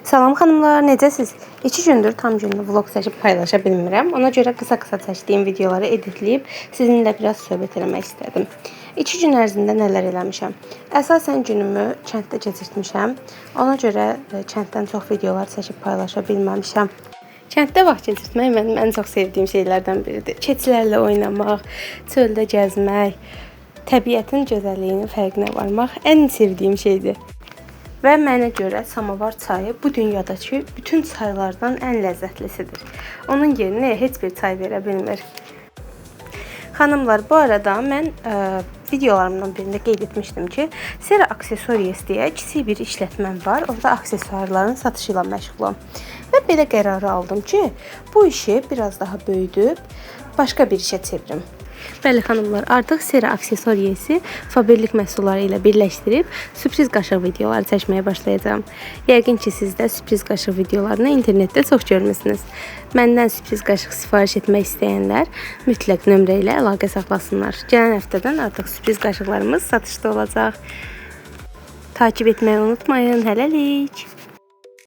Salam xanımlar, necəsiz? 2 gündür tam günlü vlog çəkib paylaşa bilmirəm. Ona görə qısa-qısa çəkdiyim videoları editləyib sizinlə biraz söhbət eləmək istədim. 2 gün ərzində nələr eləmişəm? Əsasən günümü kənddə keçirtmişəm. Ona görə kənddən çox videolar çəkib paylaşa bilməmişəm. Kənddə vaxt keçirtmək mənim ən çox sevdiyim şeylərdən biridir. Keçilərlə oynamaq, çöldə gəzmək, təbiətin gözəlliyinin fərqinə varmaq ən sevdiyim şeydir. Və mənə görə Samovar çayı bu dünyadakı bütün çaylardan ən ləzzətlisidir. Onun yerinə heç bir çay verə bilmir. Xanımlar, bu arada mən videolarımdan birində qeyd etmişdim ki, Sera Accessories deyə kiçik bir işlətməm var. Orada aksesuarların satışı ilə məşğulam. Və belə qərarı aldım ki, bu işi biraz daha böyüdüb başqa bir işə çevirim. Bəli xanımlar, artıq Sera Accessories-i Faberlik məhsulları ilə birləşdirib sürpriz qaşıq videoları çəkməyə başlayacağam. Yəqin ki, siz də sürpriz qaşıq videolarını internetdə çox görmüsünüz. Məndən sürpriz qaşıq sifariş etmək istəyənlər mütləq nömrə ilə əlaqə saxlasınlar. Gələn həftədən artıq sürpriz qaşıqlarımız satışda olacaq. Takib etməyi unutmayın. Hələlik.